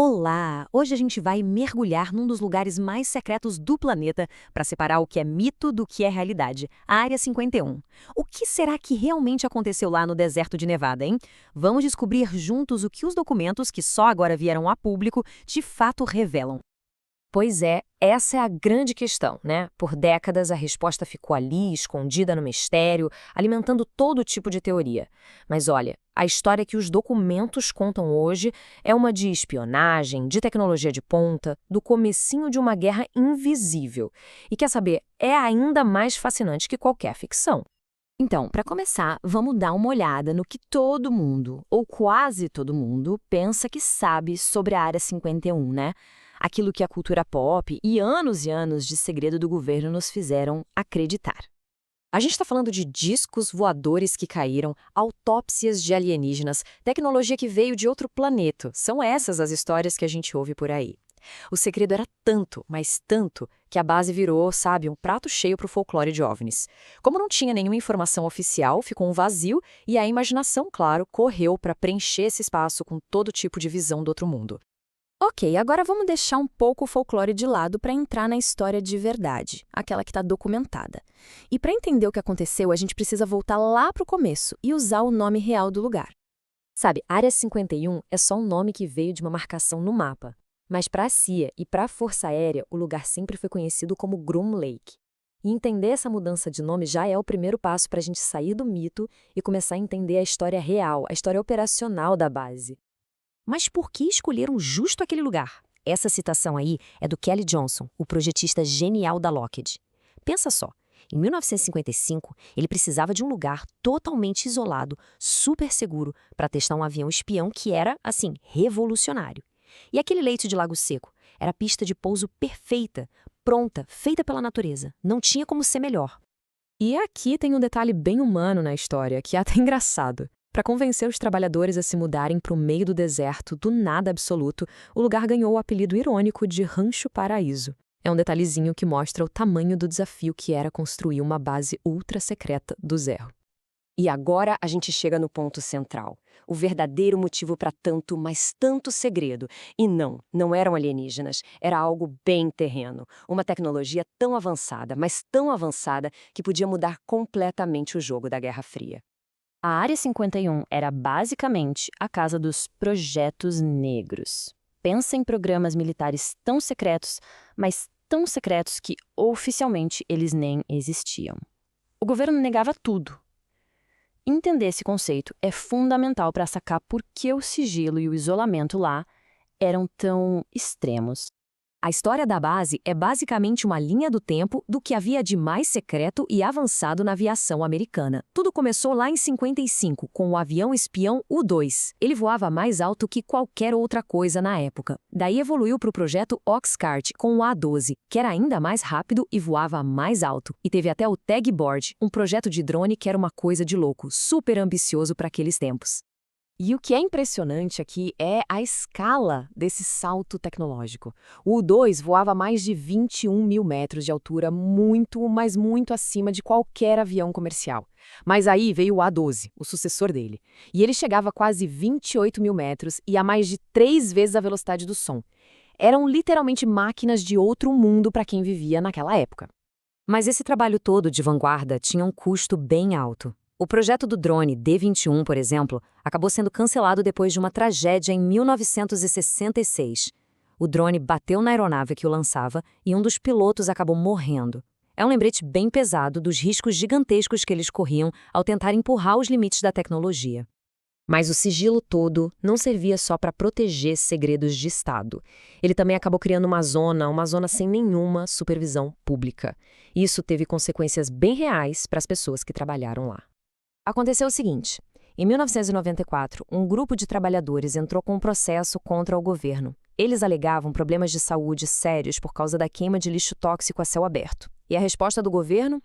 Olá! Hoje a gente vai mergulhar num dos lugares mais secretos do planeta para separar o que é mito do que é realidade, a Área 51. O que será que realmente aconteceu lá no deserto de Nevada, hein? Vamos descobrir juntos o que os documentos, que só agora vieram a público, de fato revelam. Pois é, essa é a grande questão, né? Por décadas a resposta ficou ali, escondida no mistério, alimentando todo tipo de teoria. Mas olha, a história que os documentos contam hoje é uma de espionagem, de tecnologia de ponta, do comecinho de uma guerra invisível. E quer saber, é ainda mais fascinante que qualquer ficção. Então, para começar, vamos dar uma olhada no que todo mundo, ou quase todo mundo, pensa que sabe sobre a Área 51, né? Aquilo que a cultura pop e anos de segredo do governo nos fizeram acreditar. A gente está falando de discos voadores que caíram, autópsias de alienígenas, tecnologia que veio de outro planeta. São essas as histórias que a gente ouve por aí. O segredo era tanto, mas tanto, que a base virou, sabe, um prato cheio para o folclore de OVNIs. Como não tinha nenhuma informação oficial, ficou um vazio e a imaginação, claro, correu para preencher esse espaço com todo tipo de visão do outro mundo. Ok, agora vamos deixar um pouco o folclore de lado para entrar na história de verdade, aquela que está documentada. E para entender o que aconteceu, a gente precisa voltar lá para o começo e usar o nome real do lugar. Sabe, Área 51 é só um nome que veio de uma marcação no mapa. Mas para a CIA e para a Força Aérea, o lugar sempre foi conhecido como Groom Lake. E entender essa mudança de nome já é o primeiro passo para a gente sair do mito e começar a entender a história real, a história operacional da base. Mas por que escolheram justo aquele lugar? Essa citação aí é do Kelly Johnson, o projetista genial da Lockheed. Pensa só, em 1955, ele precisava de um lugar totalmente isolado, super seguro, para testar um avião espião que era, assim, revolucionário. E aquele leito de Lago Seco era a pista de pouso perfeita, pronta, feita pela natureza. Não tinha como ser melhor. E aqui tem um detalhe bem humano na história, que é até engraçado. Para convencer os trabalhadores a se mudarem para o meio do deserto, do nada absoluto, o lugar ganhou o apelido irônico de Rancho Paraíso. É um detalhezinho que mostra o tamanho do desafio que era construir uma base ultra secreta do zero. E agora a gente chega no ponto central. O verdadeiro motivo para tanto, mas tanto segredo. E não eram alienígenas. Era algo bem terreno. Uma tecnologia tão avançada, mas tão avançada, que podia mudar completamente o jogo da Guerra Fria. A Área 51 era basicamente a casa dos projetos negros. Pensa em programas militares tão secretos, mas tão secretos que oficialmente eles nem existiam. O governo negava tudo. Entender esse conceito é fundamental para sacar por que o sigilo e o isolamento lá eram tão extremos. A história da base é basicamente uma linha do tempo do que havia de mais secreto e avançado na aviação americana. Tudo começou lá em 55, com o avião espião U-2. Ele voava mais alto que qualquer outra coisa na época. Daí evoluiu para o projeto Oxcart com o A-12, que era ainda mais rápido e voava mais alto. E teve até o Tag Board, um projeto de drone que era uma coisa de louco, super ambicioso para aqueles tempos. E o que é impressionante aqui é a escala desse salto tecnológico. O U-2 voava mais de 21 mil metros de altura, muito, mas muito acima de qualquer avião comercial. Mas aí veio o A-12, o sucessor dele. E ele chegava a quase 28 mil metros e a mais de 3 vezes a velocidade do som. Eram literalmente máquinas de outro mundo para quem vivia naquela época. Mas esse trabalho todo de vanguarda tinha um custo bem alto. O projeto do drone D-21, por exemplo, acabou sendo cancelado depois de uma tragédia em 1966. O drone bateu na aeronave que o lançava e um dos pilotos acabou morrendo. É um lembrete bem pesado dos riscos gigantescos que eles corriam ao tentar empurrar os limites da tecnologia. Mas o sigilo todo não servia só para proteger segredos de Estado. Ele também acabou criando uma zona sem nenhuma supervisão pública. Isso teve consequências bem reais para as pessoas que trabalharam lá. Aconteceu o seguinte, em 1994, um grupo de trabalhadores entrou com um processo contra o governo. Eles alegavam problemas de saúde sérios por causa da queima de lixo tóxico a céu aberto. E a resposta do governo?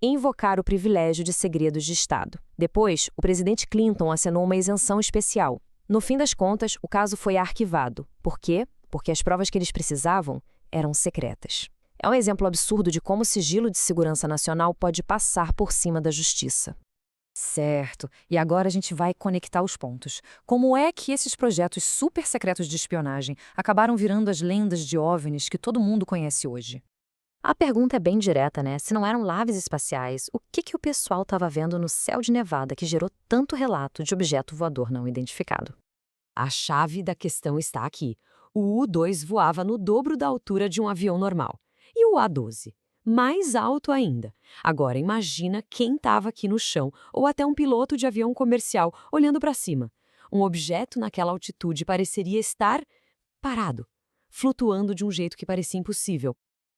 Invocar o privilégio de segredos de Estado. Depois, o presidente Clinton assinou uma isenção especial. No fim das contas, o caso foi arquivado. Por quê? Porque as provas que eles precisavam eram secretas. É um exemplo absurdo de como o sigilo de segurança nacional pode passar por cima da justiça. Certo. E agora a gente vai conectar os pontos. Como é que esses projetos super secretos de espionagem acabaram virando as lendas de OVNIs que todo mundo conhece hoje? A pergunta é bem direta, né? Se não eram naves espaciais, o que o pessoal estava vendo no céu de Nevada que gerou tanto relato de objeto voador não identificado? A chave da questão está aqui. O U-2 voava no dobro da altura de um avião normal. E o A-12? Mais alto ainda. Agora imagina quem estava aqui no chão, ou até um piloto de avião comercial olhando para cima. Um objeto naquela altitude pareceria estar parado, flutuando de um jeito que parecia impossível.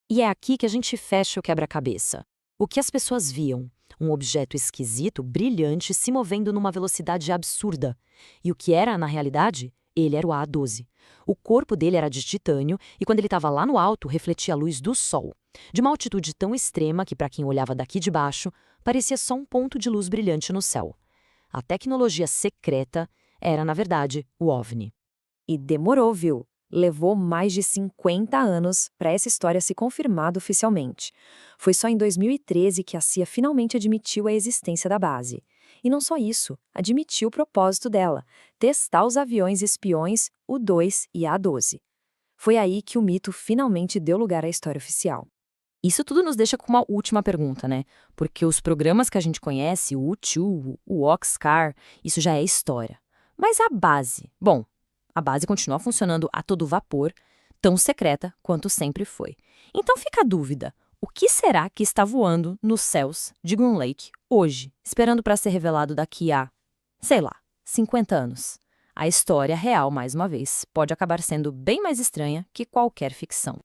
E é aqui que a gente fecha o quebra-cabeça. O que as pessoas viam? Um objeto esquisito, brilhante, se movendo numa velocidade absurda. E o que era, na realidade? Ele era o A-12. O corpo dele era de titânio e, quando ele estava lá no alto, refletia a luz do sol. De uma altitude tão extrema que, para quem olhava daqui de baixo, parecia só um ponto de luz brilhante no céu. A tecnologia secreta era, na verdade, o OVNI. E demorou, viu? Levou mais de 50 anos para essa história se confirmar oficialmente. Foi só em 2013 que a CIA finalmente admitiu a existência da base. E não só isso, admitiu o propósito dela, testar os aviões espiões U-2 e A-12. Foi aí que o mito finalmente deu lugar à história oficial. Isso tudo nos deixa com uma última pergunta, né? Porque os programas que a gente conhece, o U-2, o Oxcar, isso já é história. Mas a base? Bom, a base continua funcionando a todo vapor, tão secreta quanto sempre foi. Então fica a dúvida, o que será que está voando nos céus de Groom Lake hoje, esperando para ser revelado daqui a, sei lá, 50 anos? A história real, mais uma vez, pode acabar sendo bem mais estranha que qualquer ficção.